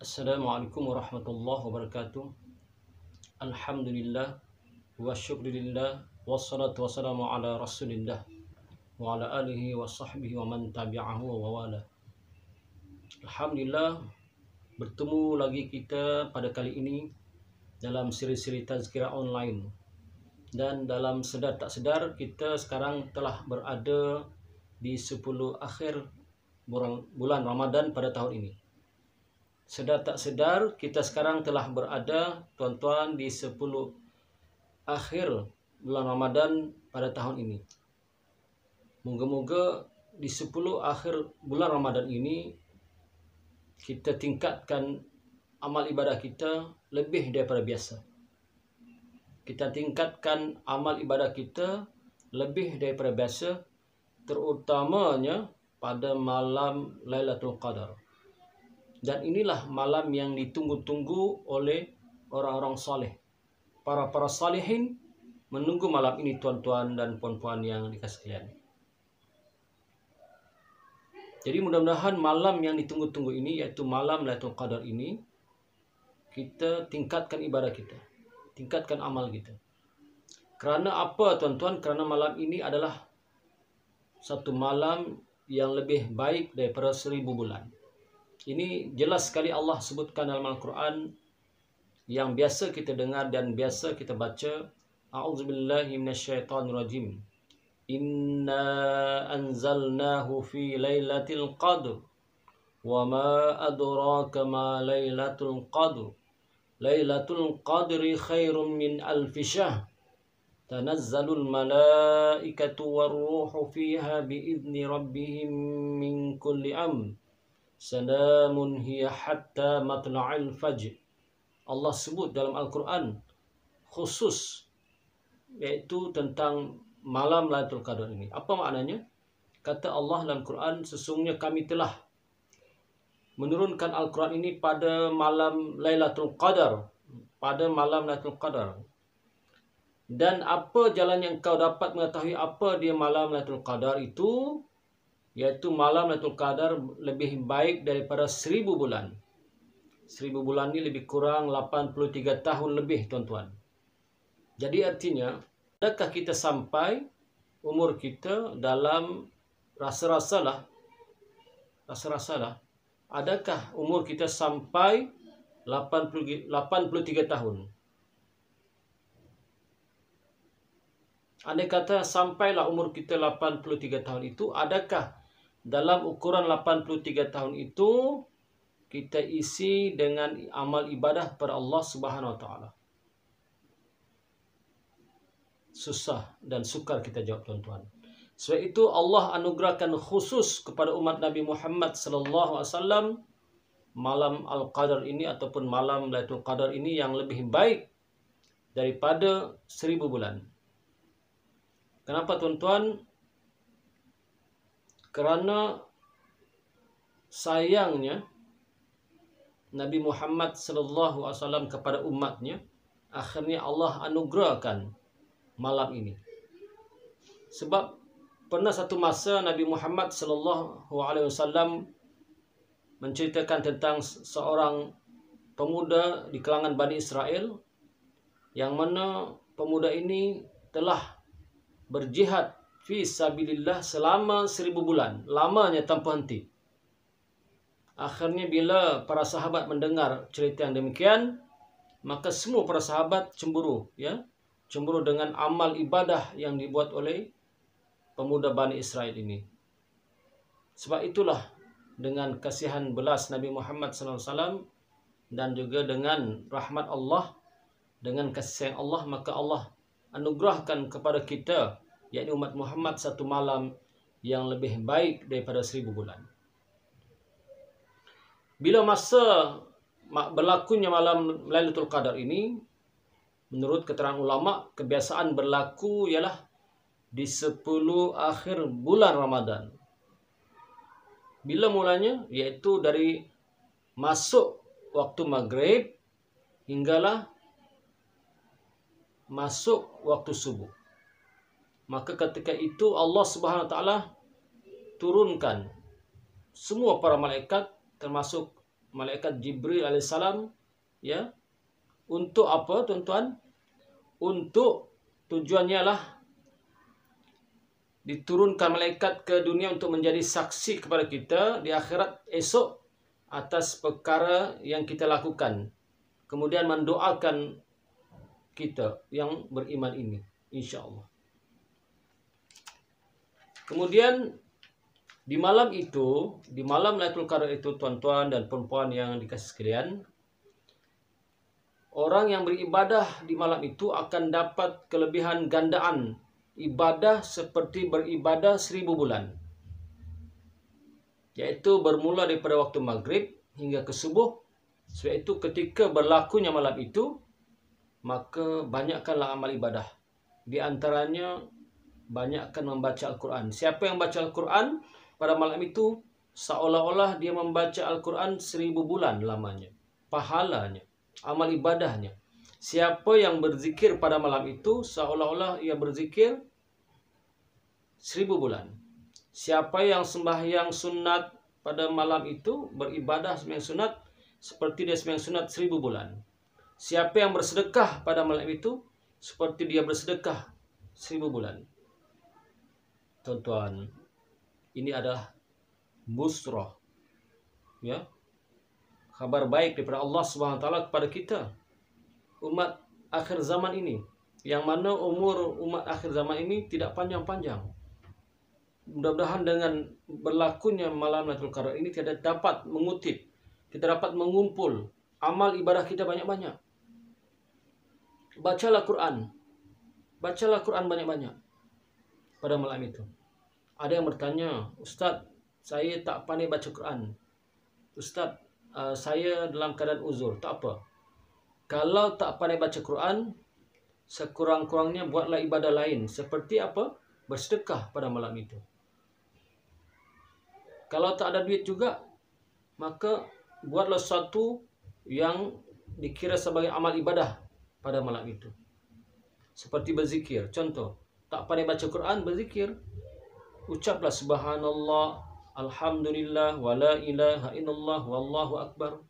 Assalamualaikum warahmatullahi wabarakatuh. Alhamdulillah wa syukurillah wassalatu wassalamu ala rasulillah wa ala alihi wa sahbihi wa man tabi'ahu wa wala. Alhamdulillah, bertemu lagi kita pada kali ini dalam siri-siri tazkirah online. Dan dalam sedar tak sedar kita sekarang telah berada di 10 akhir bulan Ramadan pada tahun ini. Sedar tak sedar kita sekarang telah berada, tuan-tuan, di 10 akhir bulan Ramadan pada tahun ini. Moga-moga di 10 akhir bulan Ramadan ini kita tingkatkan amal ibadah kita lebih daripada biasa. Kita tingkatkan amal ibadah kita lebih daripada biasa, terutamanya pada malam Lailatul Qadar. Dan inilah malam yang ditunggu-tunggu oleh orang-orang saleh. Para salihin menunggu malam ini, tuan-tuan dan puan-puan yang dikasihi sekalian. Jadi mudah-mudahan malam yang ditunggu-tunggu ini, yaitu malam Lailatul Qadar ini, kita tingkatkan ibadah kita, tingkatkan amal kita. Kerana apa, tuan-tuan? Kerana malam ini adalah satu malam yang lebih baik daripada 1000 bulan. Ini jelas sekali Allah sebutkan dalam Al-Quran yang biasa kita dengar dan biasa kita baca. A'udzubillahi minasyaitonirrajim. Inna anzalnahu fi lailatul qadr. Wa ma adraka ma lailatul qadr. Lailatul qadri khairum min alfi syahr. Tanazzalul malaikatu warruhu fiha biizni rabbihim min kulli amr. Salamun hiya hatta matla'il fajr. Allah sebut dalam Al-Quran khusus, yaitu tentang malam Lailatul Qadar ini. Apa maknanya? Kata Allah dalam Quran, sesungguhnya kami telah menurunkan Al-Quran ini pada malam Lailatul Qadar, pada malam Lailatul Qadar. Dan apa jalan yang kau dapat mengetahui apa dia malam Lailatul Qadar itu? Yaitu malam Lailatul Qadar lebih baik daripada 1000 bulan. 1000 bulan ini lebih kurang 83 tahun lebih, tuan-tuan. Jadi artinya, adakah kita sampai umur kita dalam rasa-rasalah, adakah umur kita sampai 83 tahun? Andai kata sampailah umur kita 83 tahun itu, adakah dalam ukuran 83 tahun itu kita isi dengan amal ibadah kepada Allah Subhanahu Wa Taala? Susah dan sukar kita jawab, tuan-tuan. Sebab itu Allah anugerahkan khusus kepada umat Nabi Muhammad sallallahu alaihi wasallam malam Al-Qadar ini ataupun malam Lailatul Qadar ini yang lebih baik daripada 1000 bulan. Kenapa, tuan-tuan? Kerana sayangnya Nabi Muhammad sallallahu alaihi wasallam kepada umatnya, akhirnya Allah anugerahkan malam ini. Sebab pernah satu masa Nabi Muhammad sallallahu alaihi wasallam menceritakan tentang seorang pemuda di kalangan Bani Israel, yang mana pemuda ini telah berjihad fi sabilillah selama 1000 bulan, lamanya tanpa henti. Akhirnya bila para sahabat mendengar cerita yang demikian, maka semua para sahabat cemburu, cemburu dengan amal ibadah yang dibuat oleh pemuda Bani Israel ini. Sebab itulah dengan kasihan belas Nabi Muhammad SAW dan juga dengan rahmat Allah, dengan kasih sayang Allah, maka Allah anugerahkan kepada kita, yakni umat Muhammad, satu malam yang lebih baik daripada 1000 bulan. Bila masa berlakunya malam Lailatul Qadar ini, menurut keterangan ulama, kebiasaan berlaku ialah di 10 akhir bulan Ramadan. Bila mulanya? Iaitu dari masuk waktu maghrib hinggalah masuk waktu subuh. maka ketika itu Allah Subhanahu wa taala turunkan semua para malaikat termasuk malaikat Jibril alaihissalam, ya. Untuk apa, tuan-tuan? Untuk tujuannya lah diturunkan malaikat ke dunia untuk menjadi saksi kepada kita di akhirat esok atas perkara yang kita lakukan. Kemudian mendoakan kita yang beriman ini, insya-Allah. Kemudian di malam itu, di malam Lailatul Qadar itu, tuan-tuan dan puan-puan yang dikasih sekalian, orang yang beribadah di malam itu akan dapat kelebihan gandaan ibadah seperti beribadah 1000 bulan. Yaitu bermula daripada waktu maghrib hingga ke subuh. Sebab itu ketika berlakunya malam itu, maka banyakkanlah amal ibadah. Di antaranya banyakkan membaca Al-Quran. Siapa yang baca Al-Quran pada malam itu, seolah-olah dia membaca Al-Quran 1000 bulan lamanya. Pahalanya, amal ibadahnya. Siapa yang berzikir pada malam itu, seolah-olah ia berzikir 1000 bulan. Siapa yang sembahyang sunat pada malam itu, beribadah sembahyang sunat, seperti dia sembahyang sunat 1000 bulan. Siapa yang bersedekah pada malam itu, seperti dia bersedekah 1000 bulan. Tuan-tuan, ini adalah busrah, ya, kabar baik daripada Allah Subhanahu wa taala kepada kita, umat akhir zaman ini, yang mana umur umat akhir zaman ini tidak panjang-panjang. Mudah-mudahan dengan berlakunya malam Lailatul Qadar ini kita dapat mengutip, kita dapat mengumpul amal ibadah kita banyak-banyak. Bacalah Quran. Bacalah Quran banyak-banyak pada malam itu. Ada yang bertanya, "Ustaz, saya tak pandai baca Quran. Ustaz, saya dalam keadaan uzur." Tak apa. Kalau tak pandai baca Quran, sekurang-kurangnya buatlah ibadah lain. Seperti apa? Bersedekah pada malam itu. Kalau tak ada duit juga, maka buatlah sesuatu yang dikira sebagai amal ibadah pada malam itu. Seperti berzikir. Contoh, tak pandai baca Quran, berzikir. Ucaplah subhanallah, alhamdulillah, wa la ilaha illallah, wallahu akbar.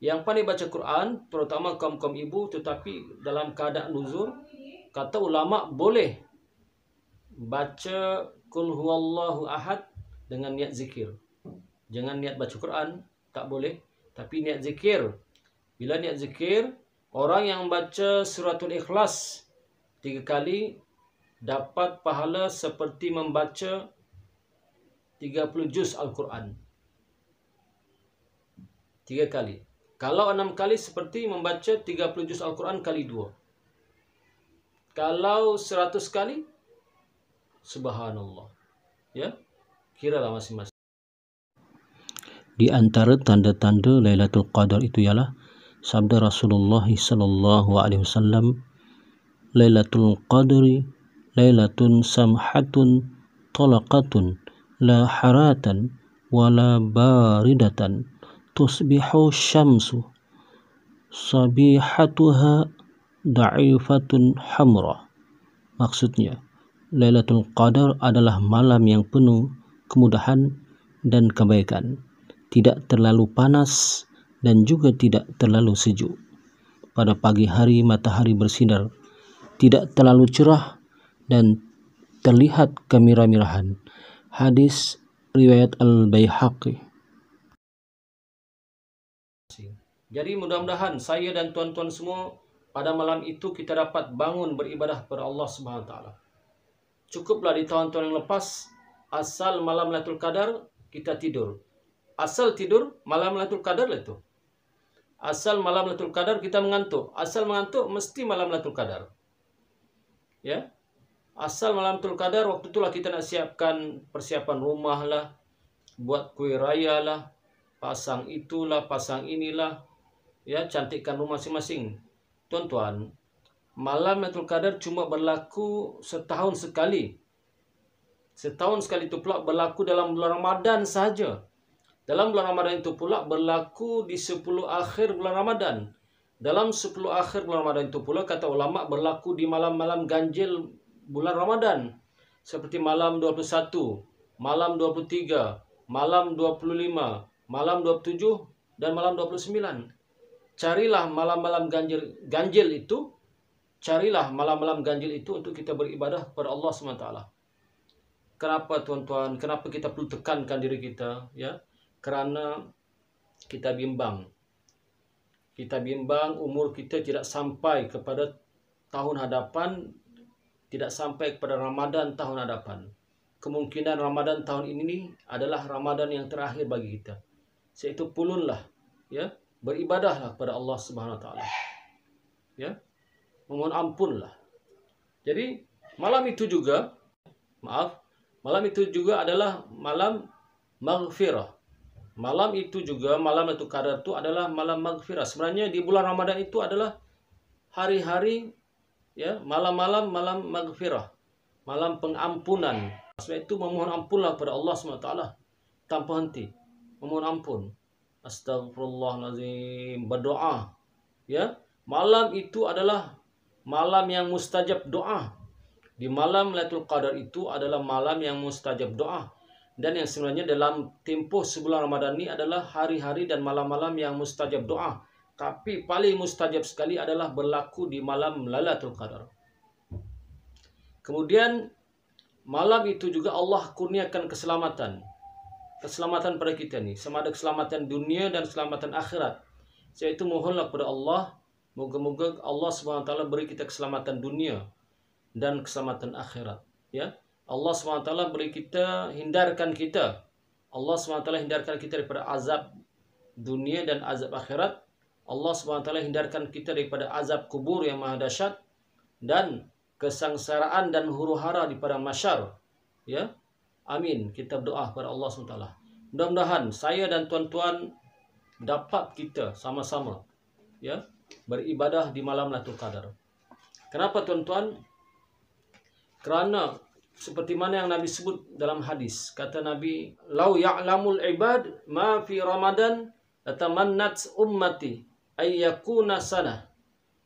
Yang pandai baca Quran, terutama kaum-kaum ibu, tetapi dalam keadaan uzur, kata ulama boleh baca Qul huwallahu ahad dengan niat zikir. Jangan niat baca Quran, tak boleh. Tapi niat zikir. Bila niat zikir, orang yang baca suratul Ikhlas 3 kali dapat pahala seperti membaca 30 juz Al-Quran. 3 kali. Kalau 6 kali seperti membaca 30 juz Al-Quran kali 2. Kalau 100 kali, subhanallah. Ya, kiralah masing-masing. Di antara tanda-tanda Lailatul Qadar itu ialah sabda Rasulullah sallallahu alaihi wasallam, Lailatul Qadri lailatun samhatun talaqatun la haratan wala baridatan tusbihu syamsu sabihatuha da'ifatun hamra. Maksudnya, Lailatul Qadar adalah malam yang penuh kemudahan dan kebaikan. Tidak terlalu panas dan juga tidak terlalu sejuk. Pada pagi hari matahari bersinar, tidak terlalu cerah dan terlihat kemirah-mirahan. Hadis riwayat Al-Baihaqi. Jadi mudah-mudahan saya dan tuan-tuan semua pada malam itu kita dapat bangun beribadah kepada Allah Subhanahu wa taala. Cukuplah di tahun-tahun yang lepas, asal malam Lailatul Qadar kita tidur. Asal tidur malam Lailatul Qadar lah itu. Asal malam Lailatul Qadar kita mengantuk. Asal mengantuk mesti malam Lailatul Qadar. Ya. Asal malam Lailatul Qadar, waktu itulah kita nak siapkan persiapan rumah lah, buat kuih raya lah, pasang itulah, pasang inilah, ya, cantikkan rumah masing-masing. Tuan-tuan, malam Lailatul Qadar cuma berlaku setahun sekali. Setahun sekali itu pula berlaku dalam bulan Ramadan sahaja. Dalam bulan Ramadan itu pula berlaku di 10 akhir bulan Ramadan. Dalam 10 akhir bulan Ramadan itu pula, kata ulama, berlaku di malam-malam ganjil bulan Ramadan, seperti malam 21, malam 23, malam 25, malam 27, dan malam 29. Carilah malam-malam ganjil itu, carilah malam-malam ganjil itu untuk kita beribadah kepada Allah SWT. Kenapa tuan-tuan? Kenapa kita perlu tekankan diri kita? Ya, kerana kita bimbang. Kita bimbang umur kita tidak sampai kepada tahun hadapan, tidak sampai kepada Ramadan tahun hadapan. Kemungkinan Ramadan tahun ini adalah Ramadan yang terakhir bagi kita. Seitu pulunlah, ya, beribadahlah kepada Allah Subhanahu Wa Taala. Ya, memohon ampunlah. Jadi malam itu juga, malam itu juga adalah malam maghfirah. Malam itu juga, malam Lailatul Qadar itu adalah malam maghfirah. Sebenarnya di bulan Ramadan itu adalah hari-hari, ya, malam-malam malam maghfirah, malam pengampunan. Sebab itu memohon ampunlah kepada Allah SWT tanpa henti. Memohon ampun. Astagfirullahaladzim. Berdoa. Ya, malam itu adalah malam yang mustajab doa. Di malam Lailatul Qadar itu adalah malam yang mustajab doa. Dan yang sebenarnya dalam tempoh sebulan Ramadan ini adalah hari-hari dan malam-malam yang mustajab doa. Tapi paling mustajab sekali adalah berlaku di malam Lailatul Qadar. Kemudian malam itu juga Allah kurniakan keselamatan. Keselamatan pada kita ni, sama ada keselamatan dunia dan keselamatan akhirat. Yaitu mohonlah kepada Allah, moga-moga Allah SWT beri kita keselamatan dunia dan keselamatan akhirat. Ya, Allah SWT beri kita, hindarkan kita. Allah SWT hindarkan kita daripada azab dunia dan azab akhirat. Allah SWT hindarkan kita daripada azab kubur yang maha dahsyat dan kesengsaraan dan huru-hara di padang mahsyar. Ya, amin. Kita berdoa kepada Allah SWT. Mudah-mudahan saya dan tuan-tuan dapat kita sama-sama, ya, beribadah di malam Lailatul Qadar. Kenapa tuan-tuan? Kerana seperti mana yang Nabi sebut dalam hadis. Kata Nabi, "Lau ya'lamul ibad ma fi Ramadan latamannat ummati ay yakuna sanah."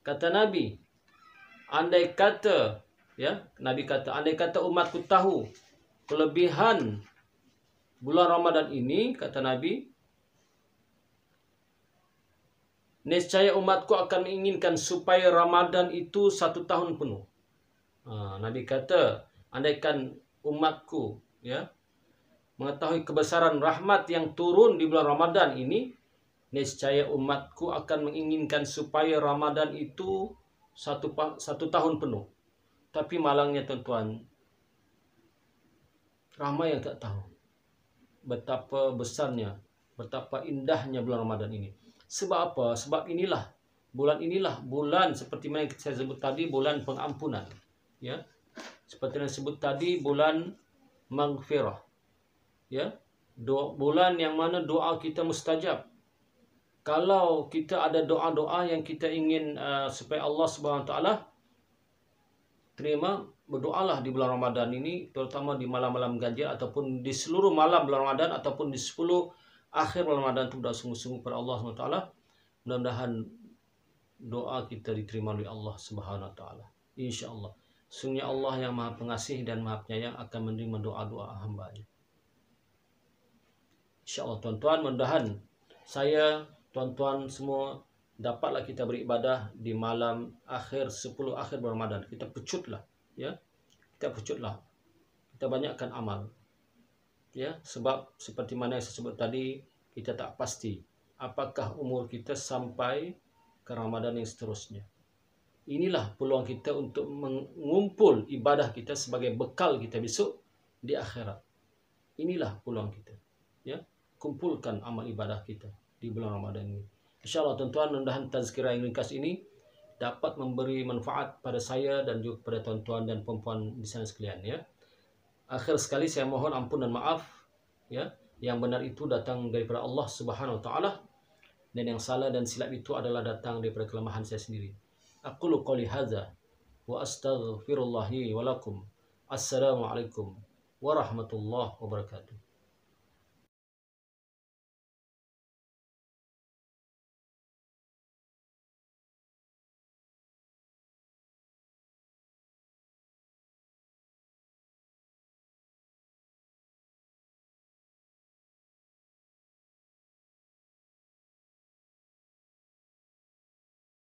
Kata Nabi, andai kata, ya, Nabi kata, andai kata umatku tahu kelebihan bulan Ramadan ini, kata Nabi, niscaya umatku akan menginginkan supaya Ramadan itu 1 tahun penuh. Nabi kata, andaikan umatku, ya, mengetahui kebesaran rahmat yang turun di bulan Ramadan ini, niscaya umatku akan menginginkan supaya Ramadan itu satu tahun penuh. Tapi malangnya tuan-tuan, ramai yang tak tahu betapa besarnya, betapa indahnya bulan Ramadan ini. Sebab apa? Sebab bulan inilah bulan seperti mana yang saya sebut tadi, bulan pengampunan. Ya, seperti yang disebut tadi, bulan maghfirah. Ya, bulan yang mana doa kita mustajab. Kalau kita ada doa-doa yang kita ingin supaya Allah SWT terima, berdoalah di bulan Ramadan ini, terutama di malam-malam ganjil ataupun di seluruh malam bulan Ramadan ataupun di 10 akhir bulan Ramadan itu berdoa sungguh-sungguh kepada Allah SWT. Mudah-mudahan doa kita diterima oleh Allah SWT. InsyaAllah. Sungguhnya Allah yang maha pengasih dan maha penyayang akan menerima doa-doa hamba-Nya. InsyaAllah tuan-tuan, mudah-mudahan saya, tuan-tuan semua dapatlah kita beribadah di malam akhir 10 akhir bulan Ramadan. Kita pecutlah, ya. Kita pecutlah. Kita banyakkan amal. Ya, sebab seperti mana yang saya sebut tadi, kita tak pasti apakah umur kita sampai ke Ramadan yang seterusnya. Inilah peluang kita untuk mengumpul ibadah kita sebagai bekal kita besok di akhirat. Inilah peluang kita. Ya, kumpulkan amal ibadah kita di bulan Ramadan ini. InsyaAllah tuan-tuan, mudah-mudahan tazkirah yang ringkas ini dapat memberi manfaat pada saya dan juga kepada tuan-tuan dan puan-puan di sana sekalian. Ya, akhir sekali saya mohon ampun dan maaf. Ya, yang benar itu datang daripada Allah Subhanahu Wa Taala dan yang salah dan silap itu adalah datang daripada kelemahan saya sendiri. Aqulu qouli hadza wa astaghfirullahi wa lakum. Assalamualaikum warahmatullahi wabarakatuh.